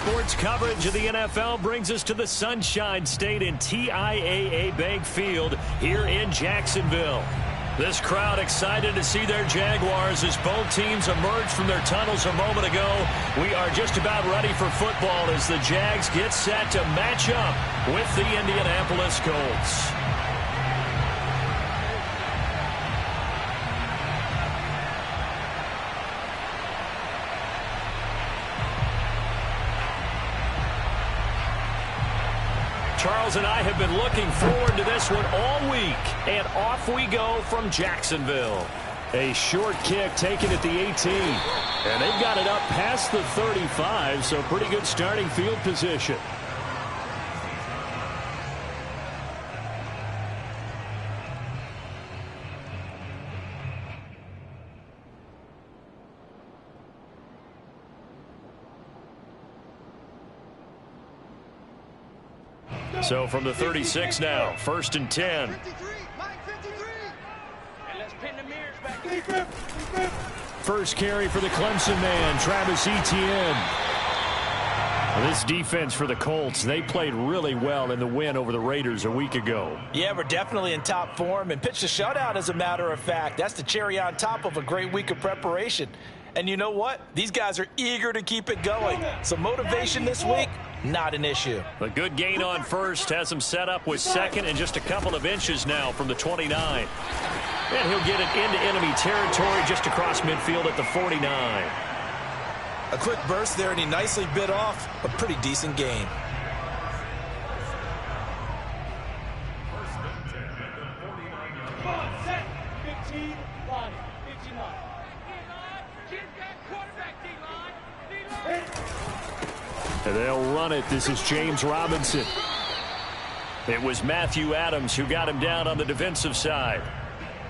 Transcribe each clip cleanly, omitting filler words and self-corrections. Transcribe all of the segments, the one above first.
sports coverage of the NFL brings us to the Sunshine State in TIAA Bank Field here in Jacksonville. This crowd excited to see their Jaguars as both teams emerged from their tunnels a moment ago. We are just about ready for football as the Jags get set to match up with the Indianapolis Colts. Charles and I have been looking forward to this one all week, and off we go from Jacksonville. A short kick taken at the 18, and they've got it up past the 35, so pretty good starting field position. So from the 36 now, 1st and 10. First carry for the Clemson man, Travis Etienne. This defense for the Colts, they played really well in the win over the Raiders a week ago. Yeah, we're definitely in top form and pitched a shutout, as a matter of fact. That's the cherry on top of a great week of preparation. And you know what? These guys are eager to keep it going. So motivation this week, not an issue. A good gain on first has him set up with second and just a couple of inches now from the 29. And he'll get it into enemy territory just across midfield at the 49. A quick burst there, and he nicely bit off a pretty decent gain. And they'll run it. This is James Robinson. It was Matthew Adams who got him down on the defensive side.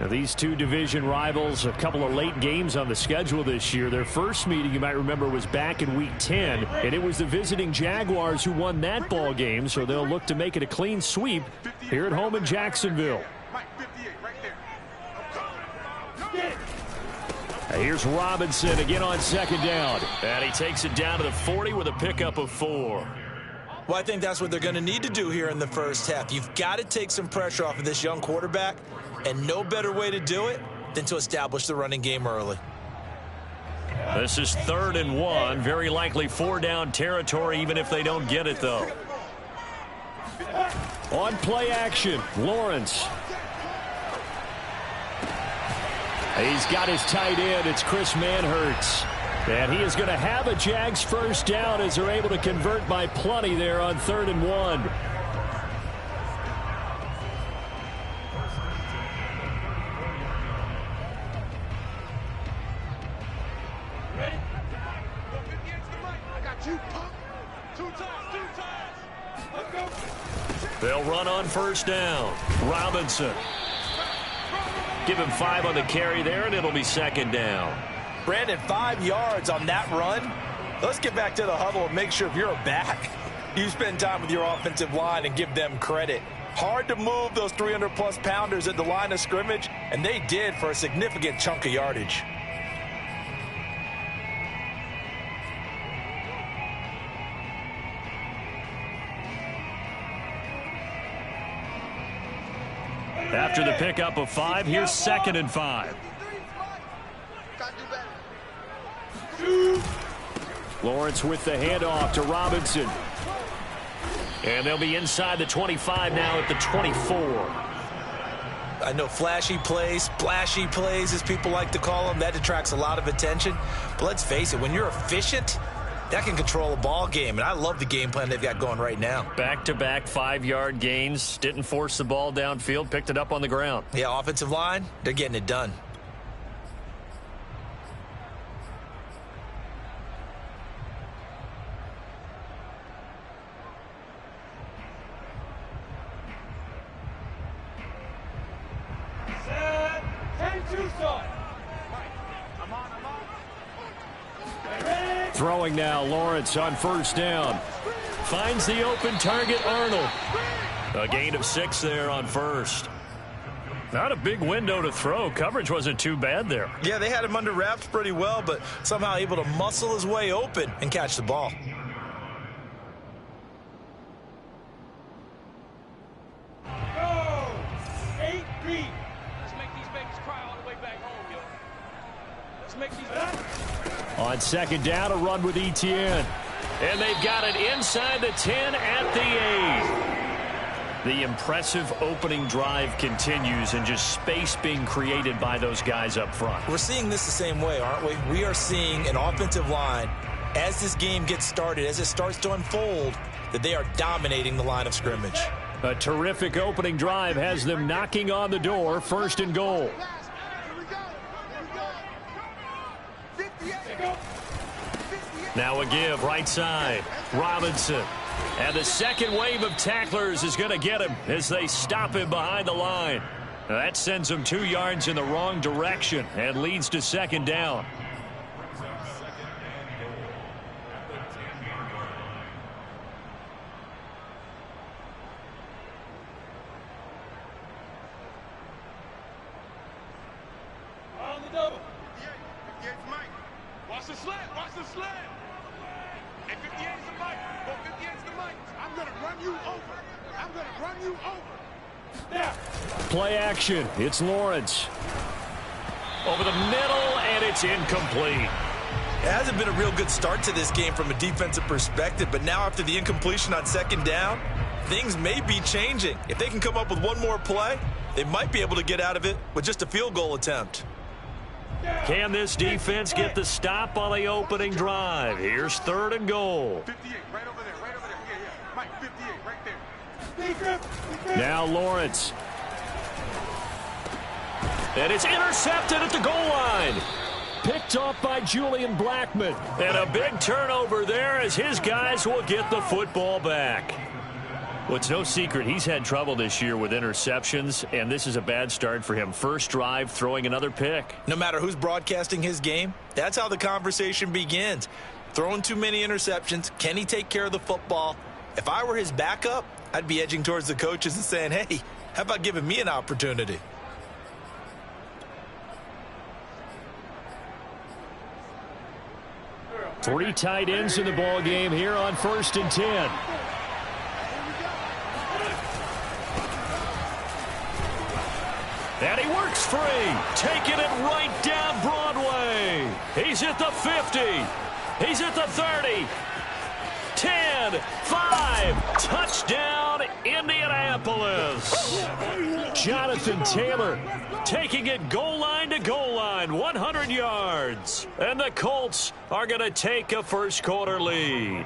Now, these two division rivals, a couple of late games on the schedule this year. Their first meeting, you might remember, was back in Week 10, and it was the visiting Jaguars who won that ball game, so they'll look to make it a clean sweep here at home in Jacksonville. Here's Robinson again on second down. And he takes it down to the 40 with a pickup of 4. Well, I think that's what they're going to need to do here in the first half. You've got to take some pressure off of this young quarterback, and no better way to do it than to establish the running game early. This is 3rd and 1. Very likely 4-down territory, even if they don't get it, though. On play action, Lawrence. He's got his tight end. It's Chris Manhertz. And he is going to have a Jags first down as they're able to convert by plenty there on 3rd and 1. They'll run on first down. Robinson. Give him 5 on the carry there, and it'll be 2nd down. Brandon, 5 yards on that run. Let's get back to the huddle and make sure if you're a back, you spend time with your offensive line and give them credit. Hard to move those 300-plus pounders at the line of scrimmage, and they did for a significant chunk of yardage. After the pickup of 5, here's 2nd and 5. Lawrence with the handoff to Robinson. And they'll be inside the 25 now at the 24. I know flashy plays, splashy plays, as people like to call them, that attracts a lot of attention. But let's face it, when you're efficient, that can control a ball game, and I love the game plan they've got going right now. Back-to-back 5-yard gains. Didn't force the ball downfield. Picked it up on the ground. Yeah, offensive line, they're getting it done. Throwing now, Lawrence on first down. Finds the open target, Arnold. A gain of 6 there on first. Not a big window to throw. Coverage wasn't too bad there. Yeah, they had him under wraps pretty well, but somehow able to muscle his way open and catch the ball. On second down, a run with Etienne. And they've got it inside the 10 at the 8. The impressive opening drive continues, and just space being created by those guys up front. We're seeing this the same way, aren't we? We are seeing an offensive line, as this game gets started, as it starts to unfold, that they are dominating the line of scrimmage. A terrific opening drive has them knocking on the door, 1st and goal. Now a give, right side. Robinson. And the second wave of tacklers is going to get him as they stop him behind the line. That sends him 2 yards in the wrong direction and leads to 2nd down. On the double. 58's Mike. Watch the slant. Watch the slant. And 58's the Mike. Well, 58's the Mike. I'm going to run you over. I'm going to run you over. Now. Play action. It's Lawrence. Over the middle, and it's incomplete. It hasn't been a real good start to this game from a defensive perspective, but now after the incompletion on 2nd down, things may be changing. If they can come up with one more play, they might be able to get out of it with just a field goal attempt. Can this defense get the stop on the opening drive? Here's 3rd and goal. 58, right over there, right over there. Yeah, yeah. Mike, 58, right there. Now Lawrence. And it's intercepted at the goal line. Picked off by Julian Blackmon. And a big turnover there as his guys will get the football back. Well, it's no secret he's had trouble this year with interceptions, and this is a bad start for him. First drive, throwing another pick. No matter who's broadcasting his game, that's how the conversation begins. Throwing too many interceptions, can he take care of the football? If I were his backup, I'd be edging towards the coaches and saying, hey, how about giving me an opportunity? Three tight ends in the ball game here on 1st and 10. And he works free, taking it right down Broadway. He's at the 50. He's at the 30. 10, 5, touchdown Indianapolis. Jonathan Taylor taking it goal line to goal line, 100 yards. And the Colts are going to take a first quarter lead.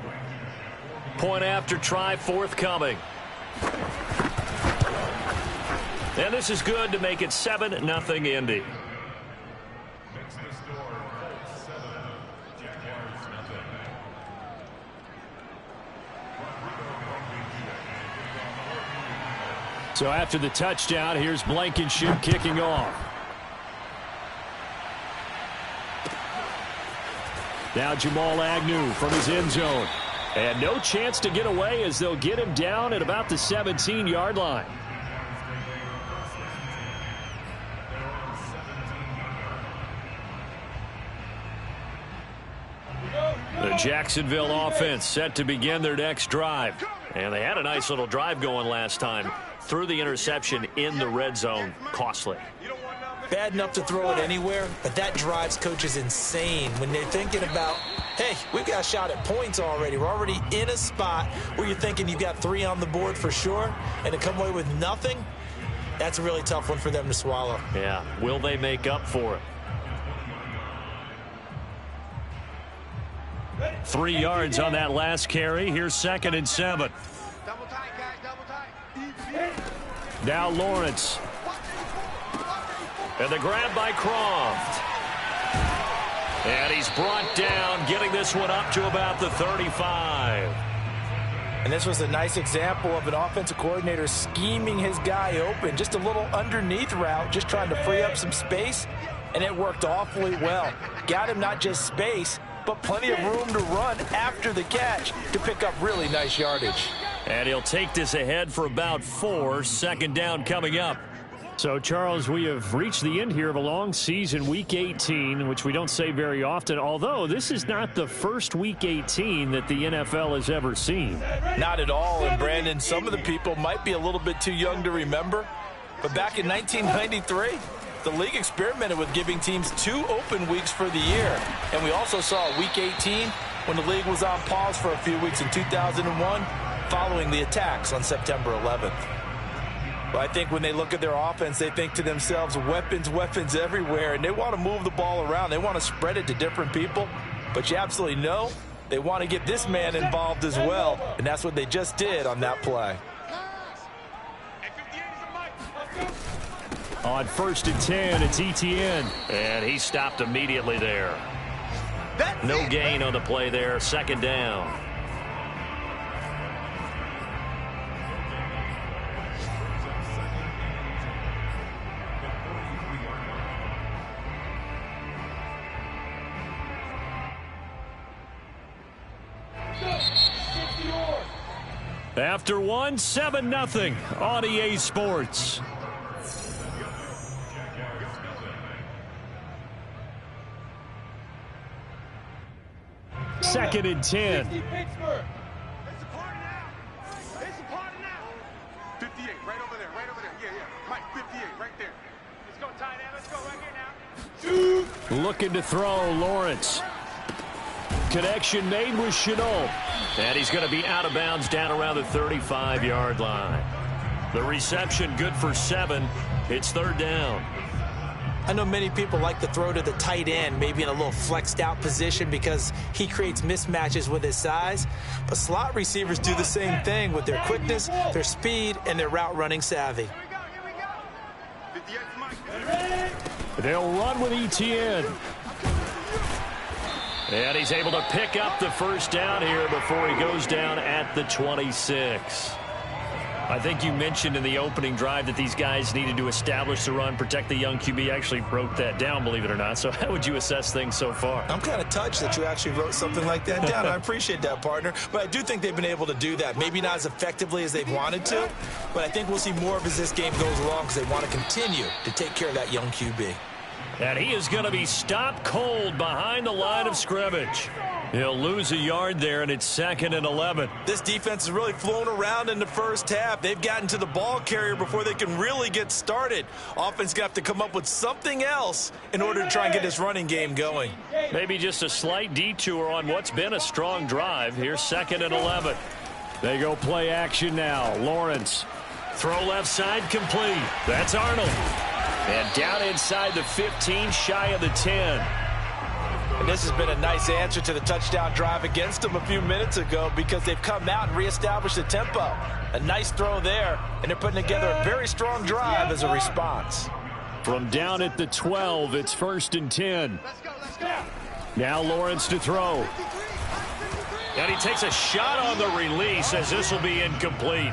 Point after try forthcoming. And this is good to make it 7-0 Indy. So after the touchdown, here's Blankenship kicking off. Now Jamal Agnew from his end zone. And no chance to get away as they'll get him down at about the 17-yard line. The Jacksonville offense set to begin their next drive. And they had a nice little drive going last time. Threw the interception in the red zone. Costly. Bad enough to throw it anywhere, but that drives coaches insane when they're thinking about, hey, we've got a shot at points already. We're already in a spot where you're thinking you've got 3 on the board for sure, and to come away with nothing, that's a really tough one for them to swallow. Yeah, will they make up for it? 3 yards on that last carry. Here's 2nd and 7. Double tight, guys, double tight. Now Lawrence. And the grab by Croft. And he's brought down, getting this one up to about the 35. And this was a nice example of an offensive coordinator scheming his guy open. Just a little underneath route, just trying to free up some space, and it worked awfully well. Got him not just space, but plenty of room to run after the catch to pick up really nice yardage. And he'll take this ahead for about 4. 2nd down coming up. So, Charles, we have reached the end here of a long season, Week 18, which we don't say very often, although this is not the first Week 18 that the NFL has ever seen. Not at all, and Brandon, some of the people might be a little bit too young to remember, but back in 1993, The league experimented with giving teams 2 open weeks for the year. And we also saw Week 18 when the league was on pause for a few weeks in 2001 following the attacks on September 11th. But I think when they look at their offense, they think to themselves, weapons, weapons everywhere, and they want to move the ball around. They want to spread it to different people. But you absolutely know they want to get this man involved as well, and that's what they just did on that play. On 1st and 10, it's ETN. And he stopped immediately there. No gain on the play there. 2nd down. After 1, 7-0 on EA Sports. Second and 10. It's a party now. It's a party now. 58, right over there, right over there. Yeah, yeah. Mike, 58, right there. Let's go, tight end. Let's go right here now. Looking to throw, Lawrence. Connection made with Chenault. And he's going to be out of bounds down around the 35-yard line. The reception good for 7. It's 3rd down. I know many people like to throw to the tight end, maybe in a little flexed out position because he creates mismatches with his size. But slot receivers do the same thing with their quickness, their speed, and their route running savvy. Here we go. 58's Mike. They'll run with ETN. And he's able to pick up the 1st down here before he goes down at the 26. I think you mentioned in the opening drive that these guys needed to establish the run, protect the young QB. Actually wrote that down, believe it or not. So how would you assess things so far? I'm kind of touched that you actually wrote something like that down. I appreciate that, partner. But I do think they've been able to do that. Maybe not as effectively as they've wanted to, but I think we'll see more of as this game goes along because they want to continue to take care of that young QB. And he is going to be stopped cold behind the line of scrimmage. He'll lose a yard there, and it's 2nd and 11. This defense has really flown around in the first half. They've gotten to the ball carrier before they can really get started. Offense got to come up with something else in order to try and get this running game going. Maybe just a slight detour on what's been a strong drive. Here's 2nd and 11. They go play action now. Lawrence. Throw left side complete. That's Arnold. And down inside the 15, shy of the 10. And this has been a nice answer to the touchdown drive against them a few minutes ago because they've come out and reestablished the tempo. A nice throw there, and they're putting together a very strong drive as a response. From down at the 12, it's 1st and 10. Let's go. Now Lawrence to throw. And he takes a shot on the release as this will be incomplete.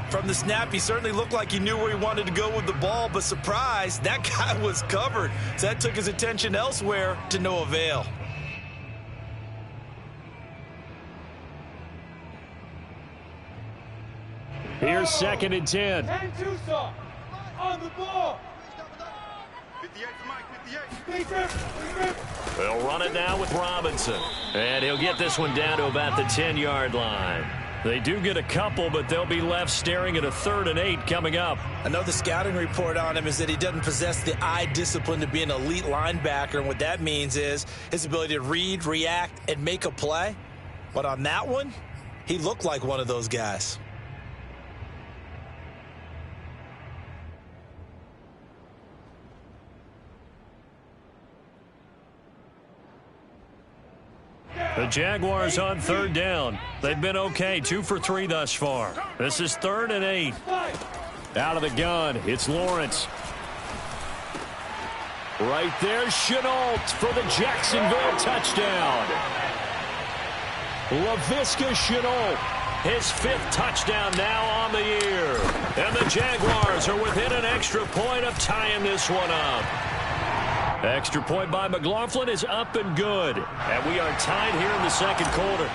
From the snap, he certainly looked like he knew where he wanted to go with the ball, but surprise, that guy was covered. So that took his attention elsewhere to no avail. Here's 2nd and 10. 10 Tucson on the ball. 58's Mike, 58. They'll run it now with Robinson. And he'll get this one down to about the 10-yard line. They do get a couple, but they'll be left staring at a 3rd and 8 coming up. I know the scouting report on him is that he doesn't possess the eye discipline to be an elite linebacker, and what that means is his ability to read, react, and make a play. But on that one, he looked like one of those guys. The Jaguars on 3rd down. They've been okay, 2 for 3 thus far. This is 3rd and 8. Out of the gun, it's Lawrence. Right there, Chenault for the Jacksonville touchdown. Laviska Chenault, his 5th touchdown now on the year. And the Jaguars are within an extra point of tying this one up. Extra point by McLaughlin is up and good. And we are tied here in the 2nd quarter.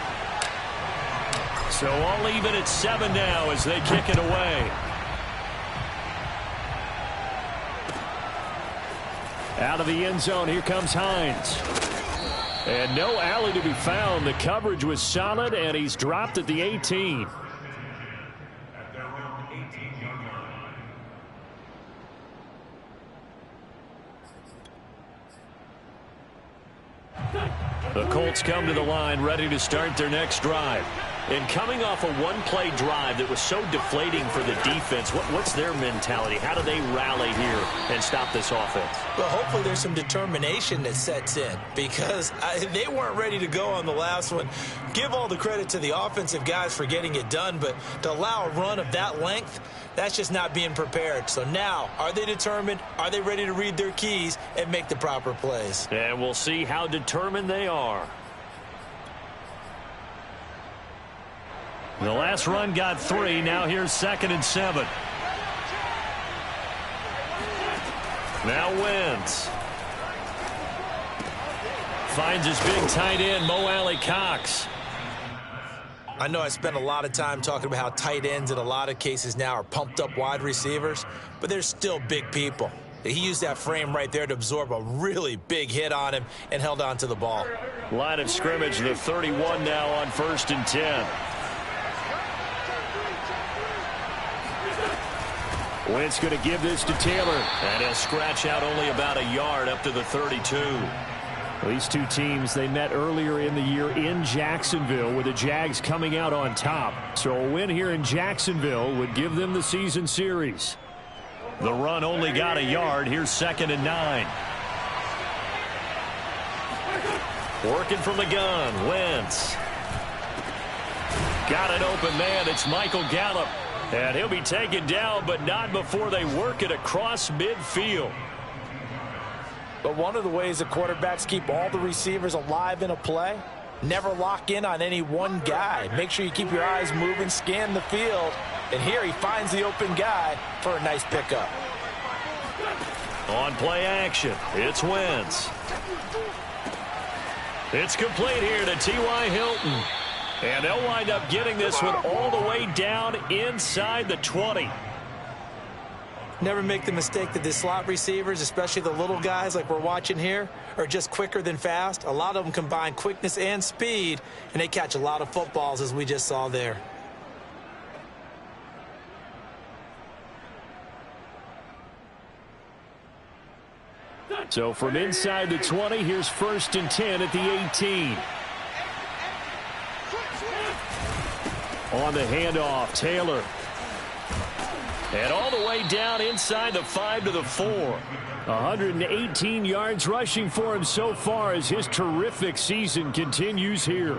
So all even at 7 now as they kick it away. Out of the end zone, here comes Hines. And no alley to be found. The coverage was solid, and he's dropped at the 18. The Colts come to the line ready to start their next drive. And coming off a one-play drive that was so deflating for the defense, what's their mentality? How do they rally here and stop this offense? Well, hopefully there's some determination that sets in because they weren't ready to go on the last one. Give all the credit to the offensive guys for getting it done, but to allow a run of that length, that's just not being prepared. So now, are they determined? Are they ready to read their keys and make the proper plays? And we'll see how determined they are. The last run got 3. Now here's 2nd and 7. Now Wentz. Finds his big tight end, Mo Alley-Cox. I know I spent a lot of time talking about how tight ends in a lot of cases now are pumped up wide receivers, but they're still big people. He used that frame right there to absorb a really big hit on him and held on to the ball. Line of scrimmage, the 31 now on 1st and 10. Wentz going to give this to Taylor. And he'll scratch out only about a yard up to the 32. These two teams, they met earlier in the year in Jacksonville with the Jags coming out on top. So a win here in Jacksonville would give them the season series. The run only got a yard. Here's 2nd and 9. Working from the gun, Wentz. Got an open man. It's Michael Gallup. And he'll be taken down, but not before they work it across midfield. But one of the ways the quarterbacks keep all the receivers alive in a play, never lock in on any one guy. Make sure you keep your eyes moving, scan the field. And here he finds the open guy for a nice pickup. On play action, it's Wentz. It's complete here to T.Y. Hilton. And they'll wind up getting this one all the way down inside the 20. Never make the mistake that the slot receivers, especially the little guys like we're watching here, are just quicker than fast. A lot of them combine quickness and speed, and they catch a lot of footballs, as we just saw there. So from inside the 20, here's 1st and 10 at the 18. On the handoff, Taylor. And all the way down inside the 5 to the 4. 118 yards rushing for him so far as his terrific season continues here.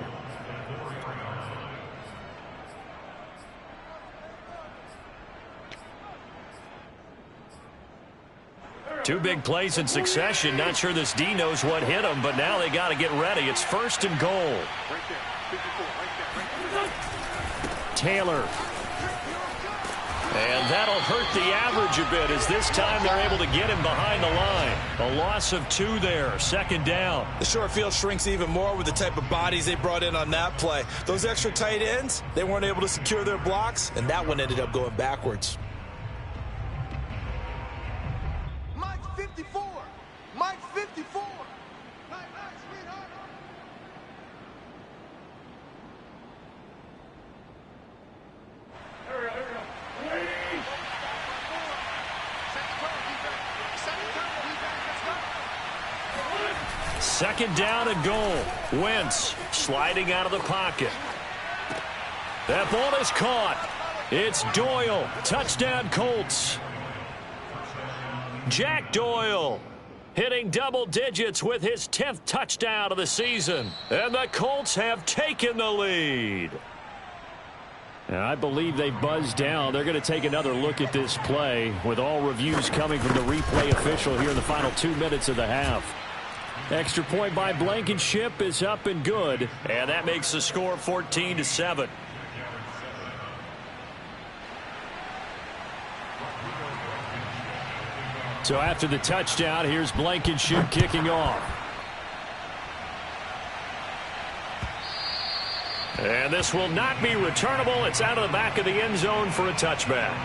Two big plays in succession. Not sure this D knows what hit him, but now they got to get ready. It's 1st and goal. Taylor. And that'll hurt the average a bit as this time they're able to get him behind the line. A loss of 2 there. 2nd down. The short field shrinks even more with the type of bodies they brought in on that play. Those extra tight ends, they weren't able to secure their blocks, and that one ended up going backwards. Mike 54. Mike 54. Second down and goal. Wentz sliding out of the pocket. That ball is caught. It's Doyle. Touchdown Colts. Jack Doyle hitting double digits with his 10th touchdown of the season. And the Colts have taken the lead. And I believe they buzzed down. They're going to take another look at this play with all reviews coming from the replay official here in the final 2 minutes of the half. Extra point by Blankenship is up and good. And that makes the score 14-7. So after the touchdown, here's Blankenship kicking off. And this will not be returnable. It's out of the back of the end zone for a touchback.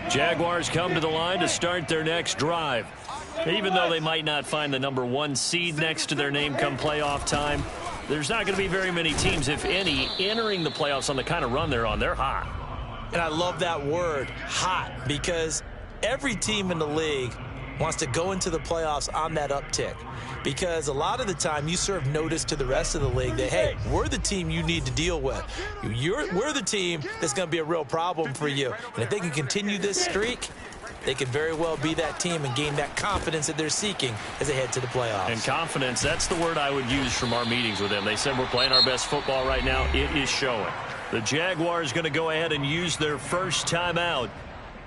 Jaguars come to the line to start their next drive. Even though they might not find the #1 seed next to their name come playoff time, there's not going to be very many teams, if any, entering the playoffs on the kind of run they're on. They're hot. And I love that word, hot, because every team in the league wants to go into the playoffs on that uptick. Because a lot of the time you serve notice to the rest of the league that, hey, we're the team you need to deal with. We're the team that's going to be a real problem for you. And if they can continue this streak, they could very well be that team and gain that confidence that they're seeking as they head to the playoffs. And confidence, that's the word I would use from our meetings with them. They said we're playing our best football right now. It is showing. The Jaguars going to go ahead and use their first timeout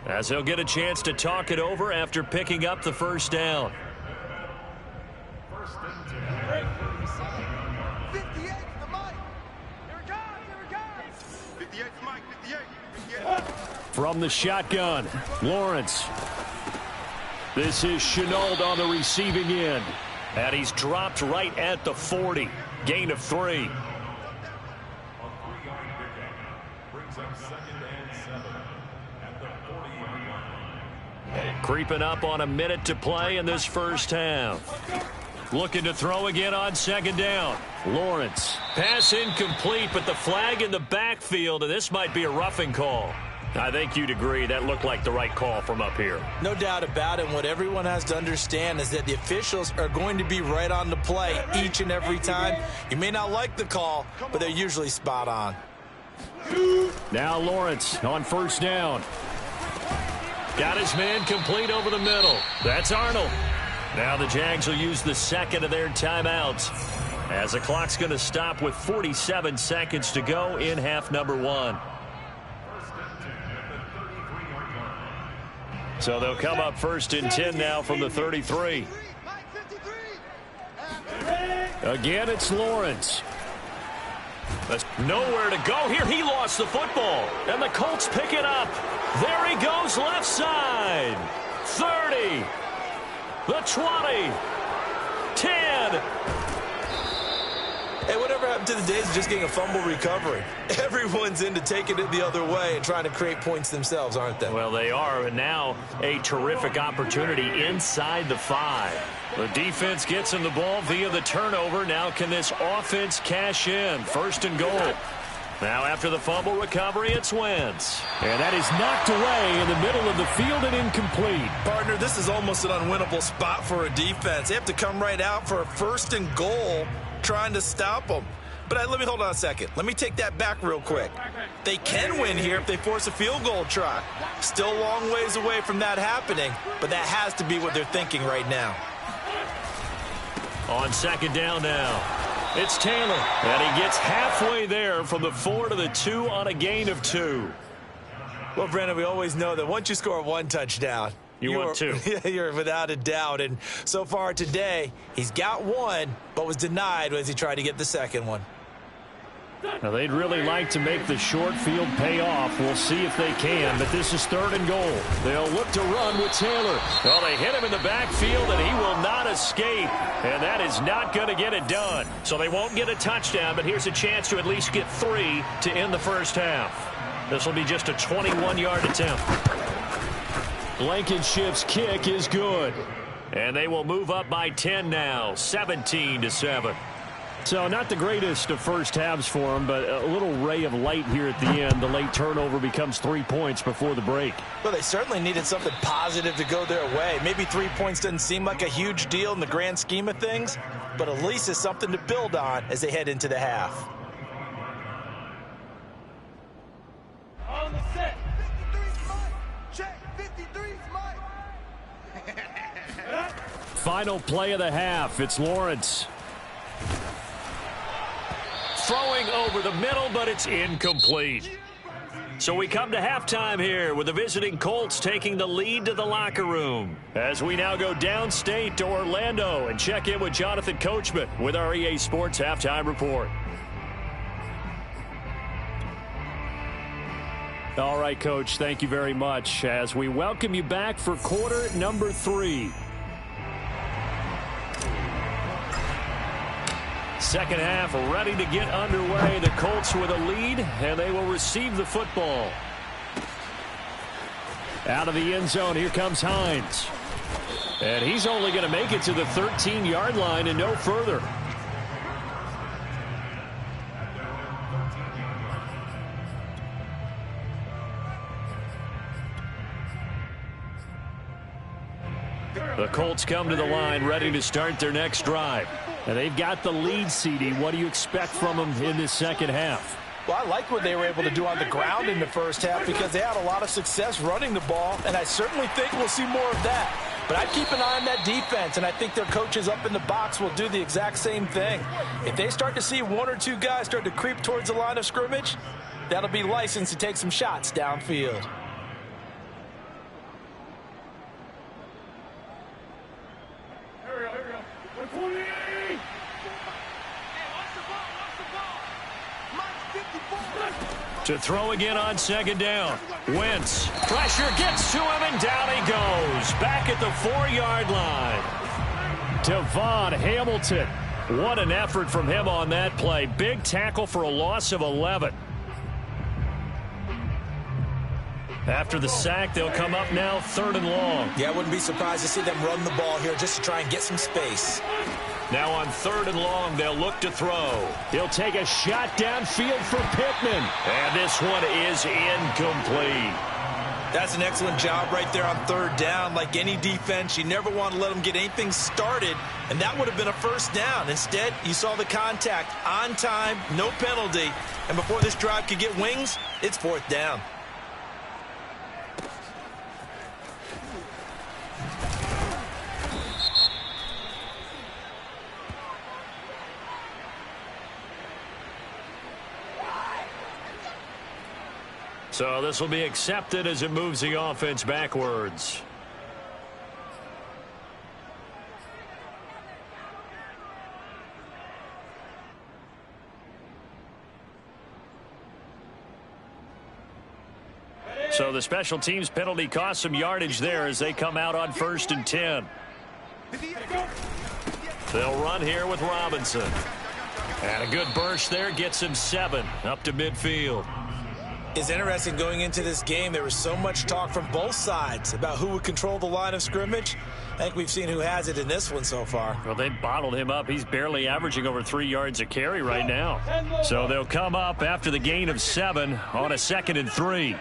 as they'll get a chance to talk it over after picking up the first down. 58 Mike, 58. From the shotgun, Lawrence. This is Chenault on the receiving end. And he's dropped right at the 40. Gain of 3. Creeping up on a minute to play in this first half. Looking to throw again on second down. Lawrence. Pass incomplete, but the flag in the backfield, and this might be a roughing call. I think you'd agree that looked like the right call from up here. No doubt about it. What everyone has to understand is that the officials are going to be right on the play each and every time. You may not like the call, but they're usually spot on. Now Lawrence on first down. Got his man complete over the middle. That's Arnold. Now the Jags will use the second of their timeouts as the clock's going to stop with 47 seconds to go in half number 1. So they'll come up first and 10 now from the 33. Again, it's Lawrence. That's nowhere to go here. He lost the football, and the Colts pick it up. There he goes, left side. 30. The 20. 10. Hey, whatever happened to the days of just getting a fumble recovery? Everyone's into taking it the other way and trying to create points themselves, aren't they? Well, they are, and now a terrific opportunity inside the 5. The defense gets him the ball via the turnover. Now can this offense cash in? First and goal. Now after the fumble recovery, it's Wentz. And that is knocked away in the middle of the field and incomplete. Partner, this is almost an unwinnable spot for a defense. They have to come right out for a first and goal trying to stop them. But let me hold on a second. Let me take that back real quick. They can win here if they force a field goal try. Still a long ways away from that happening, but that has to be what they're thinking right now. On second down now, it's Taylor. And he gets halfway there from the 4 to the 2 on a gain of 2. Well, Brandon, we always know that once you score one touchdown, you want 2. You're without a doubt. And so far today, he's got 1, but was denied as he tried to get the second one. Now, they'd really like to make the short field pay off. We'll see if they can, but this is third and goal. They'll look to run with Taylor. Well, they hit him in the backfield, and he will not escape, and that is not going to get it done. So they won't get a touchdown, but here's a chance to at least get 3 to end the first half. This will be just a 21-yard attempt. Blankenship's kick is good, and they will move up by 10 now, 17-7. So not the greatest of first halves for him, but a little ray of light here at the end. The late turnover becomes 3 points before the break. Well, they certainly needed something positive to go their way. Maybe 3 points doesn't seem like a huge deal in the grand scheme of things, but at least it's something to build on as they head into the half. On the set. 53's Mike. Check. 53's Mike. Final play of the half. It's Lawrence. Throwing over the middle, but it's incomplete. So we come to halftime here with the visiting Colts taking the lead to the locker room. As we now go downstate to Orlando and check in with Jonathan Coachman with our EA Sports Halftime Report. All right, Coach, thank you very much as we welcome you back for quarter number 3. Second half ready to get underway. The Colts with a lead, and they will receive the football. Out of the end zone, here comes Hines. And he's only going to make it to the 13-yard line and no further. The Colts come to the line ready to start their next drive. And they've got the lead, CD. What do you expect from them in this second half? Well, I like what they were able to do on the ground in the first half because they had a lot of success running the ball, and I certainly think we'll see more of that. But I'd keep an eye on that defense, and I think their coaches up in the box will do the exact same thing. If they start to see one or two guys start to creep towards the line of scrimmage, that'll be licensed to take some shots downfield. To throw again on second down. Wentz. Pressure gets to him, and down he goes. Back at the 4-yard line. Devon Hamilton. What an effort from him on that play. Big tackle for a loss of 11. After the sack, they'll come up now 3rd and long. Yeah, I wouldn't be surprised to see them run the ball here just to try and get some space. Now on 3rd and long, they'll look to throw. He'll take a shot downfield for Pittman. And this one is incomplete. That's an excellent job right there on 3rd down. Like any defense, you never want to let them get anything started, and that would have been a first down. Instead, you saw the contact on time, no penalty, and before this drive could get wings, it's 4th down. So this will be accepted as it moves the offense backwards. So the special teams penalty cost some yardage there as they come out on 1st and 10. They'll run here with Robinson. And a good burst there gets him 7 up to midfield. It's interesting going into this game. There was so much talk from both sides about who would control the line of scrimmage. I think we've seen who has it in this one so far. Well, they bottled him up. He's barely averaging over 3 yards a carry right now. So they'll come up after the gain of 7 on a 2nd and 3.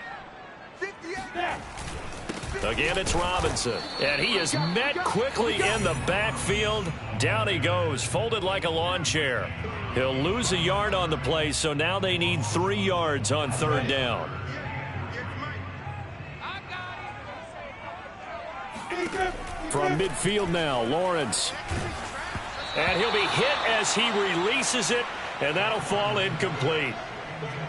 Again, it's Robinson. And he is met quickly in the backfield. Down he goes, folded like a lawn chair. He'll lose a yard on the play, so now they need 3 yards on 3rd down. From midfield now, Lawrence. And he'll be hit as he releases it, and that'll fall incomplete.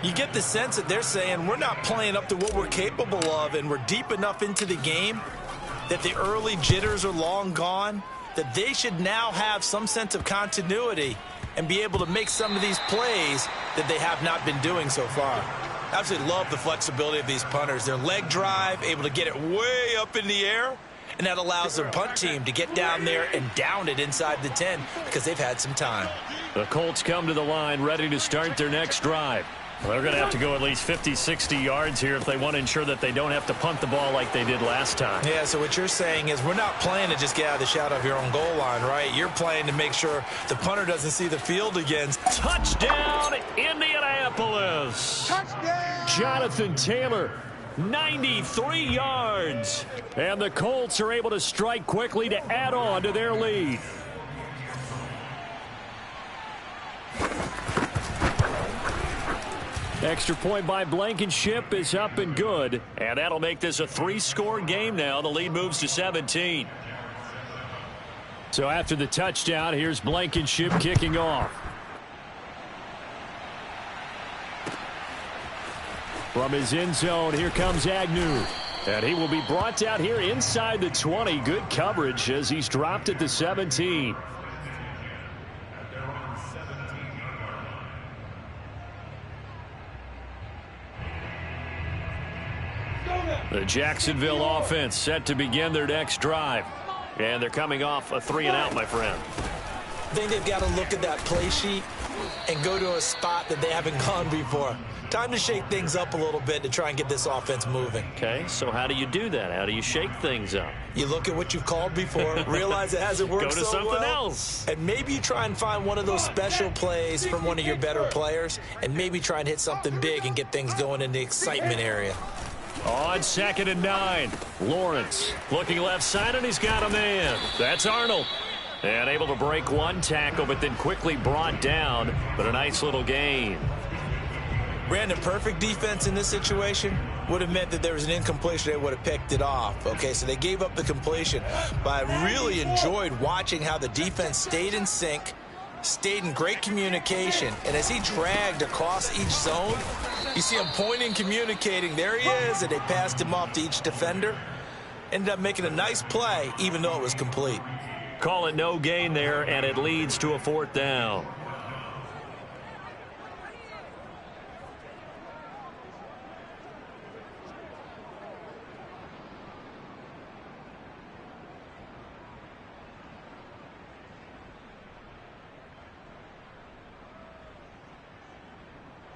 You get the sense that they're saying we're not playing up to what we're capable of, and we're deep enough into the game that the early jitters are long gone, that they should now have some sense of continuity and be able to make some of these plays that they have not been doing so far. I absolutely love the flexibility of these punters. Their leg drive, able to get it way up in the air, and that allows their punt team to get down there and down it inside the 10 because they've had some time. The Colts come to the line ready to start their next drive. Well, they're going to have to go at least 50, 60 yards here if they want to ensure that they don't have to punt the ball like they did last time. Yeah, so what you're saying is we're not playing to just get out of the shadow of your own goal line, right? You're playing to make sure the punter doesn't see the field again. Touchdown, Indianapolis. Touchdown. Jonathan Taylor, 93 yards. And the Colts are able to strike quickly to add on to their lead. Extra point by Blankenship is up and good. And that'll make this a 3-score game now. The lead moves to 17. So after the touchdown, here's Blankenship kicking off. From his end zone, here comes Agnew. And he will be brought down here inside the 20. Good coverage as he's dropped at the 17. The Jacksonville offense set to begin their next drive. And they're coming off a 3-and-out, my friend. I think they've got to look at that play sheet and go to a spot that they haven't gone before. Time to shake things up a little bit to try and get this offense moving. Okay, so how do you do that? How do you shake things up? You look at what you've called before, realize it hasn't worked Go to so something well, else. and maybe you try and find one of those special plays from one of your better players, and maybe try and hit something big and get things going in the excitement area. On 2nd and 9, Lawrence looking left side, and he's got a man. That's Arnold. And able to break one tackle, but then quickly brought down, but a nice little gain. Brandon, perfect defense in this situation would have meant that there was an incompletion. They would have picked it off. Okay, so they gave up the completion. But I really enjoyed watching how the defense stayed in sync, stayed in great communication. And as he dragged across each zone, you see him pointing, communicating. There he is, and they passed him off to each defender. Ended up making a nice play, even though it was complete. Call it no gain there, and it leads to a 4th down.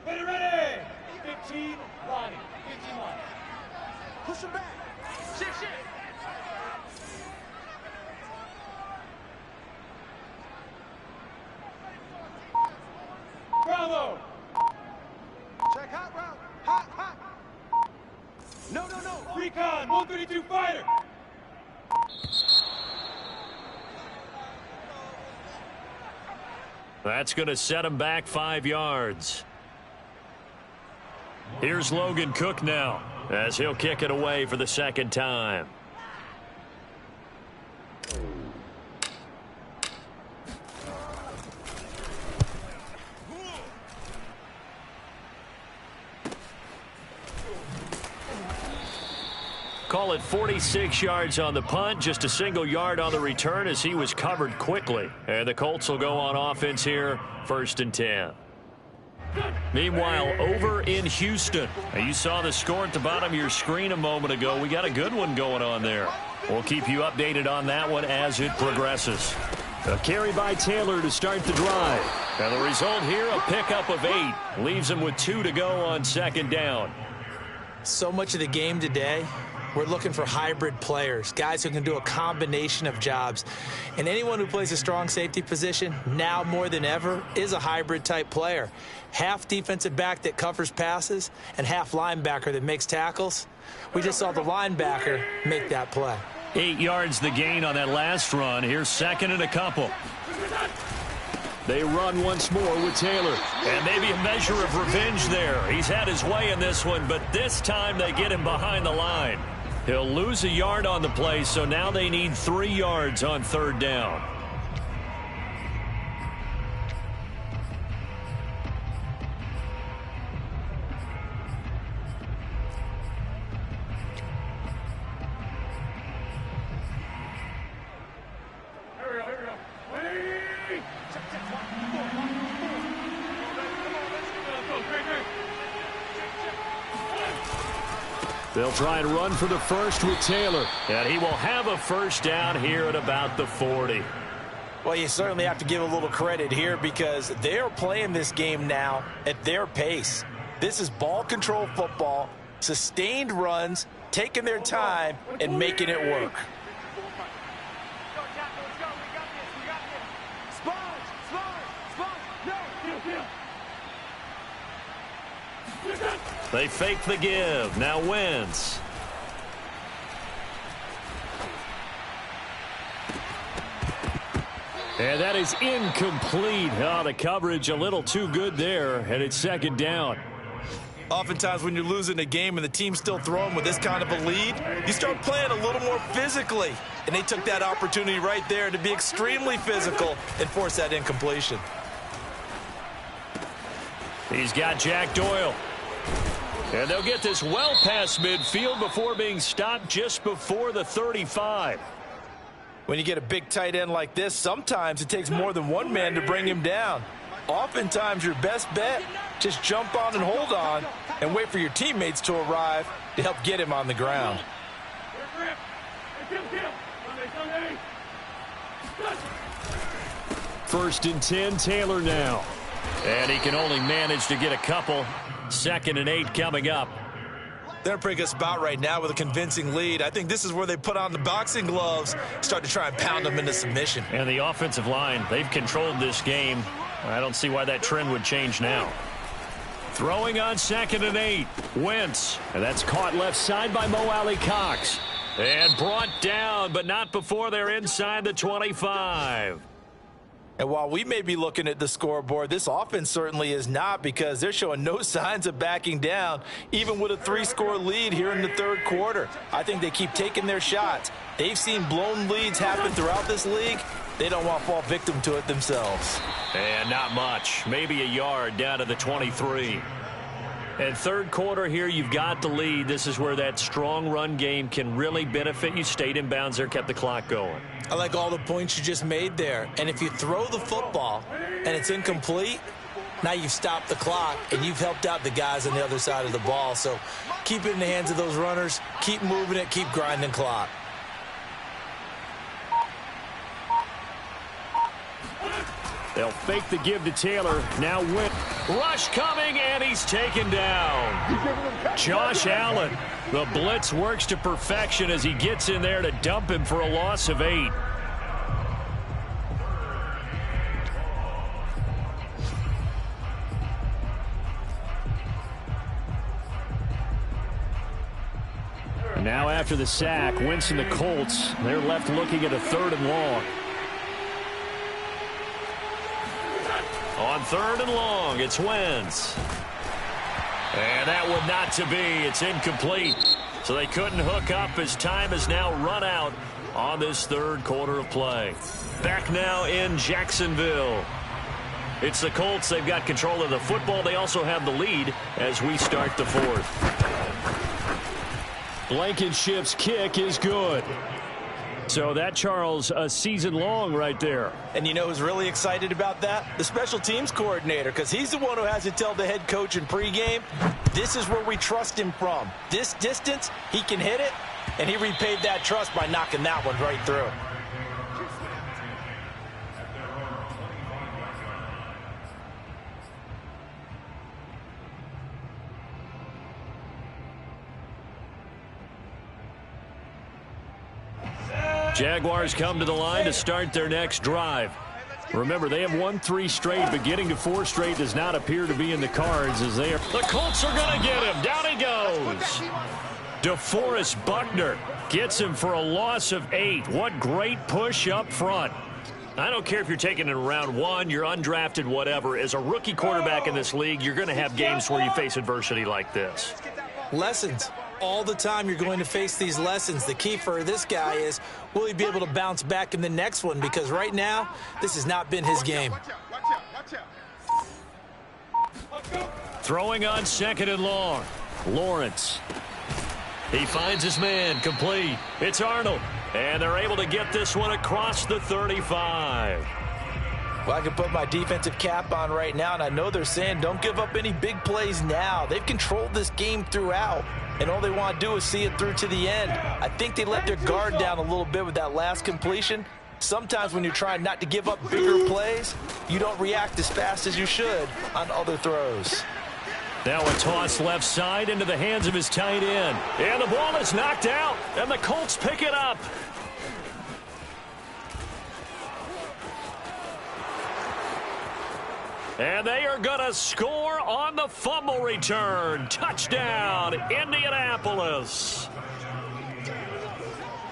Ready! 15 lining. 15 lining. Push him back. Shift. Bravo! Check hot route. Hot. No. Recon, 132 fighter. That's going to set him back 5 yards. Here's Logan Cook now, as he'll kick it away for the 2nd time. Call it 46 yards on the punt, just a single yard on the return as he was covered quickly. And the Colts will go on offense here, 1st and 10. Meanwhile, over in Houston, you saw the score at the bottom of your screen a moment ago. We got a good one going on there. We'll keep you updated on that one as it progresses. A carry by Taylor to start the drive. And the result here, a pickup of 8. Leaves him with 2 to go on 2nd down. So much of the game today, we're looking for hybrid players, guys who can do a combination of jobs. And anyone who plays a strong safety position, now more than ever, is a hybrid type player. Half defensive back that covers passes and half linebacker that makes tackles. We just saw the linebacker make that play. 8 yards the gain on that last run. Here's 2nd and a couple. They run once more with Taylor. And maybe a measure of revenge there. He's had his way in this one, but this time they get him behind the line. He'll lose a yard on the play, so now they need 3 yards on 3rd down. They'll try and run for the first with Taylor. And he will have a 1st down here at about the 40. Well, you certainly have to give a little credit here because they're playing this game now at their pace. This is ball control football, sustained runs, taking their time, and making it work. They fake the give. Now Wentz. And that is incomplete. Oh, the coverage a little too good there, and it's 2nd down. Oftentimes when you're losing a game and the team's still throwing with this kind of a lead, you start playing a little more physically. And they took that opportunity right there to be extremely physical and force that incompletion. He's got Jack Doyle. And they'll get this well past midfield before being stopped just before the 35. When you get a big tight end like this, sometimes it takes more than one man to bring him down. Oftentimes your best bet, just jump on and hold on and wait for your teammates to arrive to help get him on the ground. 1st and 10, Taylor now. And he can only manage to get a couple. 2nd and 8 coming up. They're in a pretty good spot right now with a convincing lead. I think this is where they put on the boxing gloves, start to try and pound them into submission. And the offensive line, they've controlled this game. I don't see why that trend would change now. Throwing on 2nd and 8. Wentz. And that's caught left side by Mo Alley-Cox. And brought down, but not before they're inside the 25. And while we may be looking at the scoreboard, this offense certainly is not, because they're showing no signs of backing down, even with a 3-score lead here in the 3rd quarter. I think they keep taking their shots. They've seen blown leads happen throughout this league. They don't want to fall victim to it themselves. And not much. Maybe a yard down to the 23. And 3rd quarter here, you've got the lead. This is where that strong run game can really benefit you. Stayed in bounds there, kept the clock going. I like all the points you just made there. And if you throw the football and it's incomplete, now you've stopped the clock and you've helped out the guys on the other side of the ball. So keep it in the hands of those runners. Keep moving it. Keep grinding clock. They'll fake the give to Taylor. Now win. Rush coming, and he's taken down. Josh Allen. The blitz works to perfection as he gets in there to dump him for a loss of 8. And now after the sack, Wentz and the Colts, they're left looking at a 3rd and long. On 3rd and long, it's Wentz. And that one not to be. It's incomplete. So they couldn't hook up as time has now run out on this 3rd quarter of play. Back now in Jacksonville. It's the Colts. They've got control of the football. They also have the lead as we start the 4th. Blankenship's kick is good. So that, Charles, a season long right there. And you know who's really excited about that? The special teams coordinator, because he's the one who has to tell the head coach in pregame, this is where we trust him from. This distance, he can hit it, and he repaid that trust by knocking that one right through. Jaguars come to the line to start their next drive. Remember, they have won 3 straight, but getting to 4 straight does not appear to be in the cards as they are. The Colts are going to get him. Down he goes. DeForest Buckner gets him for a loss of 8. What great push up front. I don't care if you're taking it in round 1, you're undrafted, whatever. As a rookie quarterback in this league, you're going to have games where you face adversity like this. Lessons. All the time you're going to face these lessons. The key for this guy is, will he be able to bounce back in the next one? Because right now, this has not been his game. Throwing on 2nd and long. Lawrence. He finds his man, complete. It's Arnold. And they're able to get this one across the 35. Well, I can put my defensive cap on right now, and I know they're saying don't give up any big plays now. They've controlled this game throughout, and all they want to do is see it through to the end. I think they let their guard down a little bit with that last completion. Sometimes when you're trying not to give up bigger plays, you don't react as fast as you should on other throws. Now a toss left side into the hands of his tight end. And the ball is knocked out, and the Colts pick it up. And they are going to score on the fumble return. Touchdown, Indianapolis.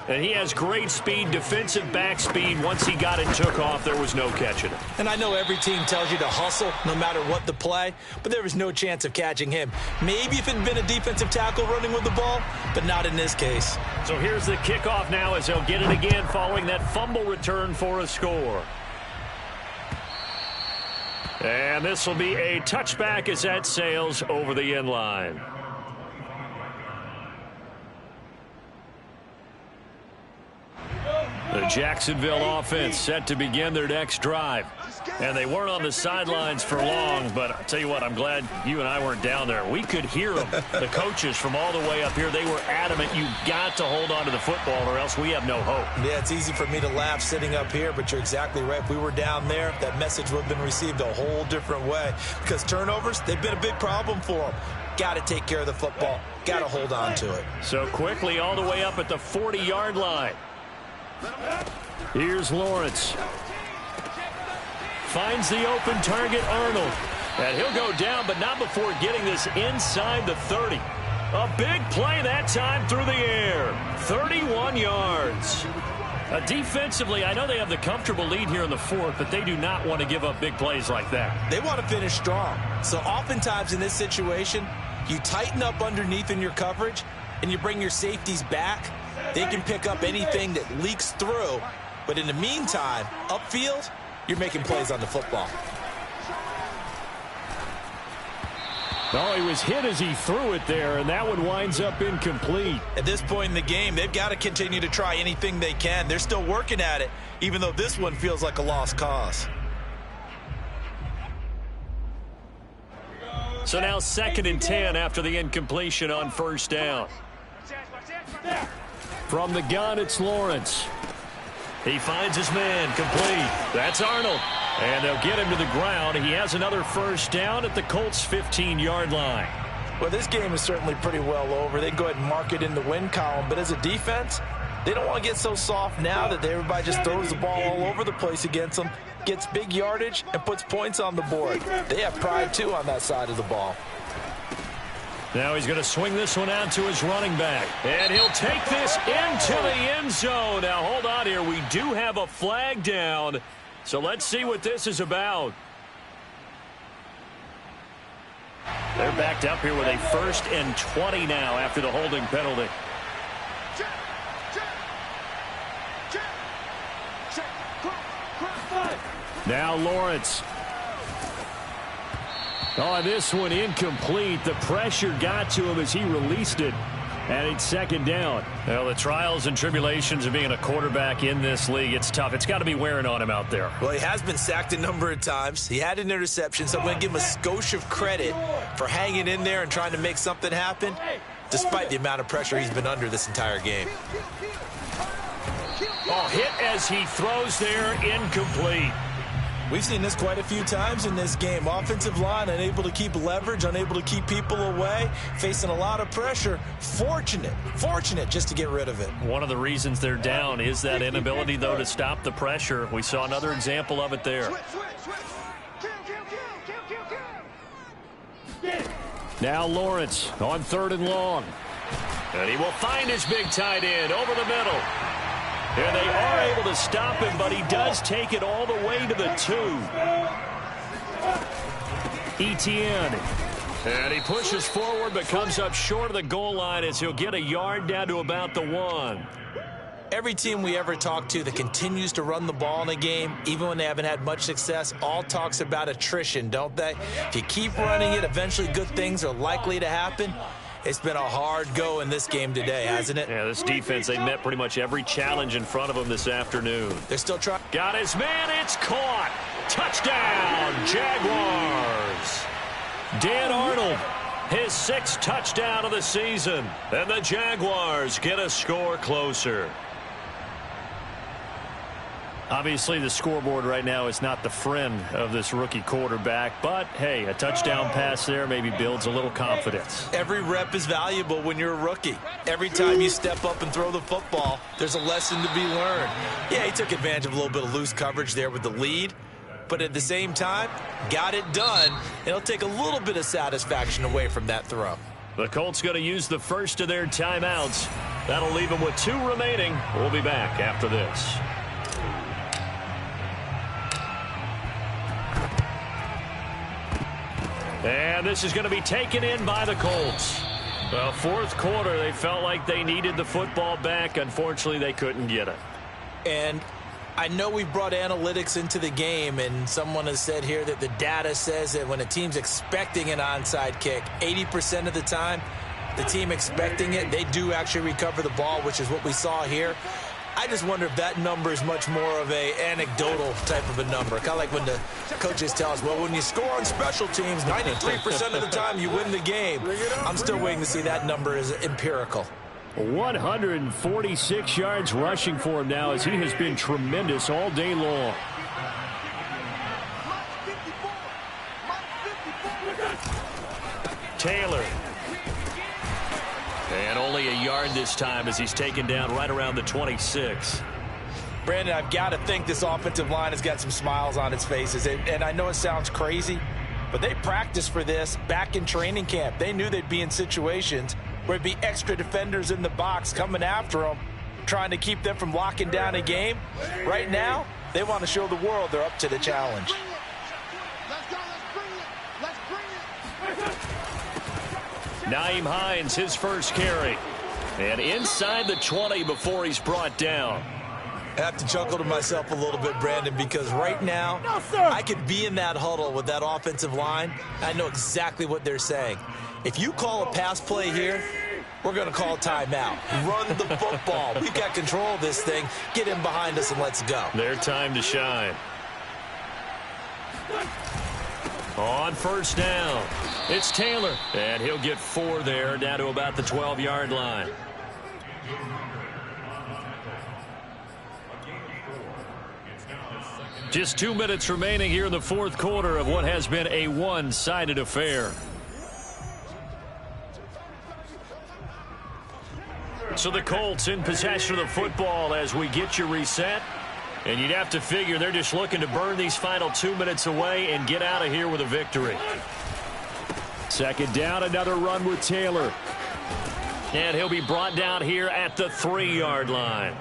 And he has great speed, defensive back speed. Once he got it, took off, there was no catching him. And I know every team tells you to hustle no matter what the play, but there was no chance of catching him. Maybe if it had been a defensive tackle running with the ball, but not in this case. So here's the kickoff now as he'll get it again following that fumble return for a score. And this will be a touchback as that sails over the end line. The The Jacksonville offense set to begin their next drive. And they weren't on the sidelines for long, but I'll tell you what, I'm glad you and I weren't down there. We could hear them, the coaches from all the way up here. They were adamant, you've got to hold on to the football or else we have no hope. Yeah, it's easy for me to laugh sitting up here, but you're exactly right. If we were down there, that message would have been received a whole different way. Because turnovers, they've been a big problem for them. Got to take care of the football. Got to hold on to it. So quickly all the way up at the 40-yard line. Here's Lawrence. Finds the open target, Arnold. And he'll go down, but not before getting this inside the 30. A big play that time through the air. 31 yards. Defensively, I know they have the comfortable lead here in the fourth, but they do not want to give up big plays like that. They want to finish strong. So oftentimes in this situation, you tighten up underneath in your coverage, and you bring your safeties back. They can pick up anything that leaks through. But in the meantime, upfield, you're making plays on the football. Oh, he was hit as he threw it there, and that one winds up incomplete. At this point in the game, they've got to continue to try anything they can. They're still working at it, even though this one feels like a lost cause. So now 2nd and 10 after the incompletion on first down. From the gun, it's Lawrence. He finds his man, complete. That's Arnold. And they'll get him to the ground. He has another first down at the Colts' 15-yard line. Well, this game is certainly pretty well over. They go ahead and mark it in the win column. But as a defense, they don't want to get so soft now that everybody just throws the ball all over the place against them, gets big yardage, and puts points on the board. They have pride, too, on that side of the ball. Now he's going to swing this one out to his running back. And he'll take this into the end zone. Now, hold on here. We do have a flag down. So let's see what this is about. They're backed up here with a 1st and 20 now after the holding penalty. Now Lawrence. Oh, this one incomplete. The pressure got to him as he released it. And it's 2nd down. Well, the trials and tribulations of being a quarterback in this league, it's tough. It's got to be wearing on him out there. Well, he has been sacked a number of times. He had an interception, so I'm going to give him a skosh of credit for hanging in there and trying to make something happen, despite the amount of pressure he's been under this entire game. Oh, hit as he throws there, incomplete. We've seen this quite a few times in this game. Offensive line unable to keep leverage, unable to keep people away, facing a lot of pressure. Fortunate just to get rid of it. One of the reasons they're down is that inability, though, to stop the pressure. We saw another example of it there. Now Lawrence on 3rd and long. And he will find his big tight end over the middle. And they are able to stop him, but he does take it all the way to the 2. Etienne. And he pushes forward, but comes up short of the goal line as he'll get a yard down to about the 1. Every team we ever talk to that continues to run the ball in a game, even when they haven't had much success, all talks about attrition, don't they? If you keep running it, eventually good things are likely to happen. It's been a hard go in this game today, hasn't it? Yeah, this defense, they met pretty much every challenge in front of them this afternoon. They're still trying. Got his man. It's caught. Touchdown, Jaguars. Dan Arnold, his 6th touchdown of the season. And the Jaguars get a score closer. Obviously, the scoreboard right now is not the friend of this rookie quarterback, but, hey, a touchdown pass there maybe builds a little confidence. Every rep is valuable when you're a rookie. Every time you step up and throw the football, there's a lesson to be learned. Yeah, he took advantage of a little bit of loose coverage there with the lead, but at the same time, got it done. It'll take a little bit of satisfaction away from that throw. The Colts going to use the first of their timeouts. That'll leave them with 2 remaining. We'll be back after this. And this is going to be taken in by the Colts. Well, 4th quarter, they felt like they needed the football back. Unfortunately, they couldn't get it. And I know we brought analytics into the game, and someone has said here that the data says that when a team's expecting an onside kick, 80% of the time, the team expecting it, they do actually recover the ball, which is what we saw here. I just wonder if that number is much more of a anecdotal type of a number. Kind of like when the coaches tell us, well, when you score on special teams, 93% of the time you win the game. I'm still waiting to see that number is empirical. 146 yards rushing for him now as he has been tremendous all day long. Taylor. And only a yard this time as he's taken down right around the 26. Brandon, I've got to think this offensive line has got some smiles on its faces. And I know it sounds crazy, but they practiced for this back in training camp. They knew they'd be in situations where there'd be extra defenders in the box coming after them, trying to keep them from locking down a game. Right now, they want to show the world they're up to the challenge. Nyheim Hines, his first carry. And inside the 20 before he's brought down. I have to chuckle to myself a little bit, Brandon, because right now, I could be in that huddle with that offensive line. I know exactly what they're saying. If you call a pass play here, we're going to call a timeout. Run the football. We've got control of this thing. Get in behind us and let's go. Their time to shine. On first down, it's Taylor. And he'll get 4 there, down to about the 12-yard line. Just 2 minutes remaining here in the fourth quarter of what has been a one-sided affair. So the Colts in possession of the football as we get you reset. And you'd have to figure they're just looking to burn these final 2 minutes away and get out of here with a victory. Second down, another run with Taylor. And he'll be brought down here at the 3-yard line.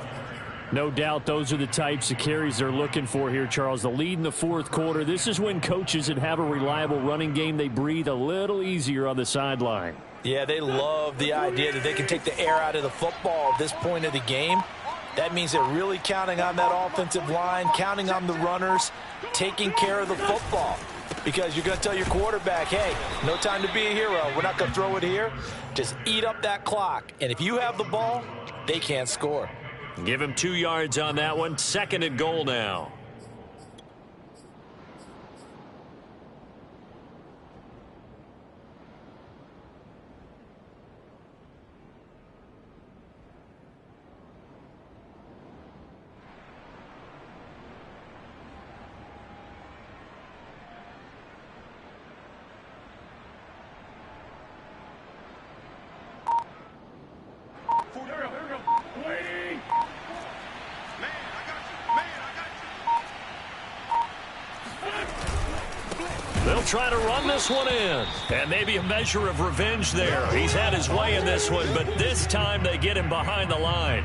No doubt those are the types of carries they're looking for here, Charles. The lead in the fourth quarter. This is when coaches that have a reliable running game, they breathe a little easier on the sideline. Yeah, they love the idea that they can take the air out of the football at this point of the game. That means they're really counting on that offensive line, counting on the runners, taking care of the football. Because you're going to tell your quarterback, hey, no time to be a hero. We're not going to throw it here. Just eat up that clock. And if you have the ball, they can't score. Give him 2 yards on that one. Second and goal now. They'll try to run this one in. And maybe a measure of revenge there. He's had his way in this one, but this time they get him behind the line.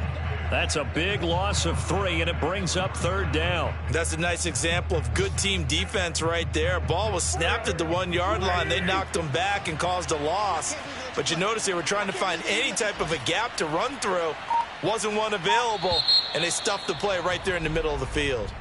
That's a big loss of 3, and it brings up third down. That's a nice example of good team defense right there. Ball was snapped at the 1-yard line. They knocked them back and caused a loss. But you notice they were trying to find any type of a gap to run through. Wasn't one available, and they stuffed the play right there in the middle of the field.